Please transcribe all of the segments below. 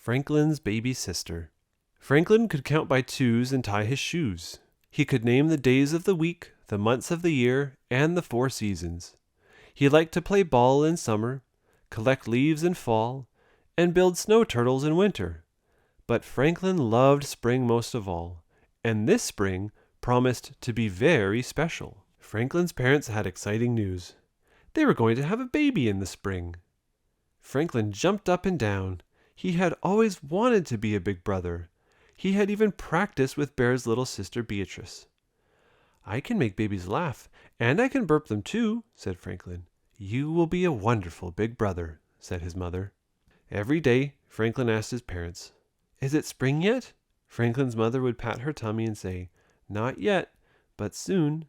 Franklin's baby sister. Franklin could count by twos and tie his shoes. He could name the days of the week, the months of the year, and the 4 seasons. He liked to play ball in summer, collect leaves in fall, and build snow turtles in winter. But Franklin loved spring most of all, and this spring promised to be very special. Franklin's parents had exciting news. They were going to have a baby in the spring. Franklin jumped up and down. He had always wanted to be a big brother. He had even practiced with Bear's little sister Beatrice. "I can make babies laugh, and I can burp them too," said Franklin. "You will be a wonderful big brother," said his mother. Every day, Franklin asked his parents, "Is it spring yet?" Franklin's mother would pat her tummy and say, "Not yet, but soon."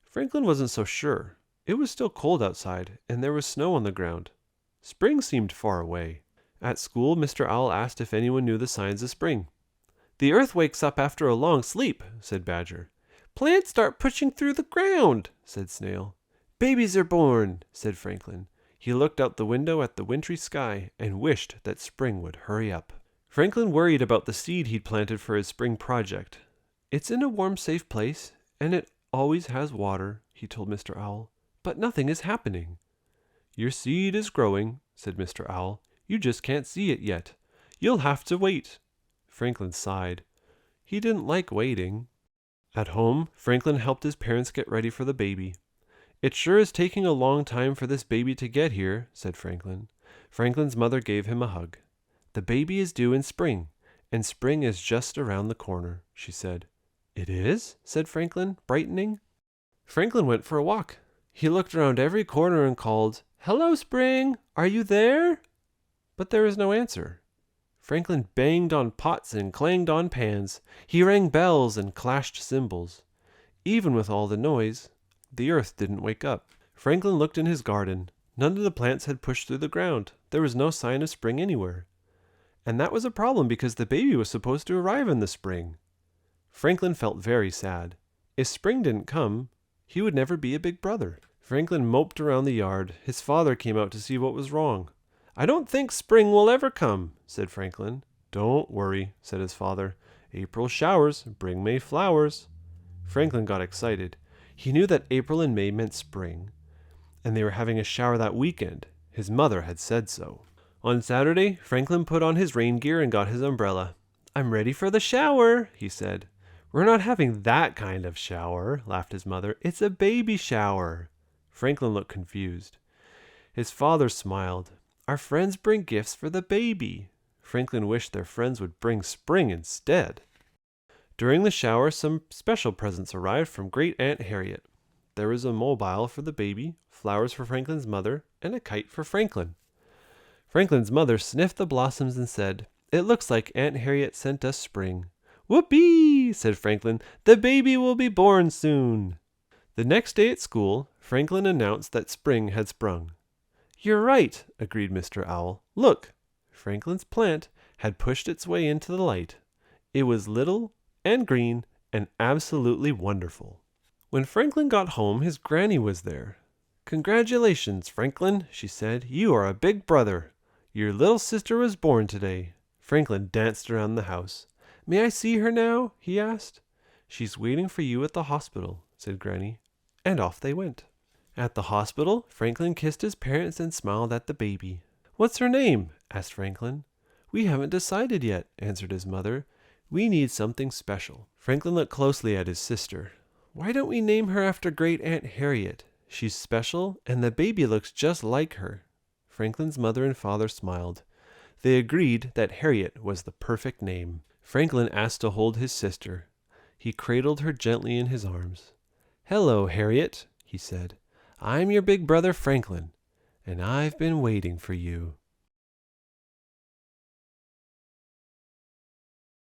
Franklin wasn't so sure. It was still cold outside, and there was snow on the ground. Spring seemed far away. At school, Mr. Owl asked if anyone knew the signs of spring. "The earth wakes up after a long sleep," said Badger. "Plants start pushing through the ground," said Snail. "Babies are born," said Franklin. He looked out the window at the wintry sky and wished that spring would hurry up. Franklin worried about the seed he'd planted for his spring project. "It's in a warm, safe place, and it always has water," he told Mr. Owl. "But nothing is happening." "Your seed is growing," said Mr. Owl. "You just can't see it yet. You'll have to wait." Franklin sighed. He didn't like waiting. At home, Franklin helped his parents get ready for the baby. "It sure is taking a long time for this baby to get here," said Franklin. Franklin's mother gave him a hug. "The baby is due in spring, and spring is just around the corner," she said. "It is?" said Franklin, brightening. Franklin went for a walk. He looked around every corner and called, "Hello, Spring! Are you there?" But there was no answer. Franklin banged on pots and clanged on pans. He rang bells and clashed cymbals. Even with all the noise, the earth didn't wake up. Franklin looked in his garden. None of the plants had pushed through the ground. There was no sign of spring anywhere. And that was a problem because the baby was supposed to arrive in the spring. Franklin felt very sad. If spring didn't come, he would never be a big brother. Franklin moped around the yard. His father came out to see what was wrong. "I don't think spring will ever come," said Franklin. "Don't worry," said his father. "April showers bring May flowers." Franklin got excited. He knew that April and May meant spring, and they were having a shower that weekend. His mother had said so. On Saturday, Franklin put on his rain gear and got his umbrella. "I'm ready for the shower," he said. "We're not having that kind of shower," laughed his mother. "It's a baby shower." Franklin looked confused. His father smiled. "Our friends bring gifts for the baby." Franklin wished their friends would bring spring instead. During the shower, some special presents arrived from Great Aunt Harriet. There was a mobile for the baby, flowers for Franklin's mother, and a kite for Franklin. Franklin's mother sniffed the blossoms and said, "It looks like Aunt Harriet sent us spring." "Whoopee!" said Franklin. "The baby will be born soon." The next day at school, Franklin announced that spring had sprung. "You're right," agreed Mr. Owl. "Look!" Franklin's plant had pushed its way into the light. It was little and green and absolutely wonderful. When Franklin got home, his granny was there. "Congratulations, Franklin," she said. "You are a big brother. Your little sister was born today." Franklin danced around the house. "May I see her now?" he asked. "She's waiting for you at the hospital," said Granny, and off they went. At the hospital, Franklin kissed his parents and smiled at the baby. "What's her name?" asked Franklin. "We haven't decided yet," answered his mother. "We need something special." Franklin looked closely at his sister. "Why don't we name her after Great Aunt Harriet? She's special, and the baby looks just like her." Franklin's mother and father smiled. They agreed that Harriet was the perfect name. Franklin asked to hold his sister. He cradled her gently in his arms. "Hello, Harriet," he said. "I'm your big brother Franklin, and I've been waiting for you."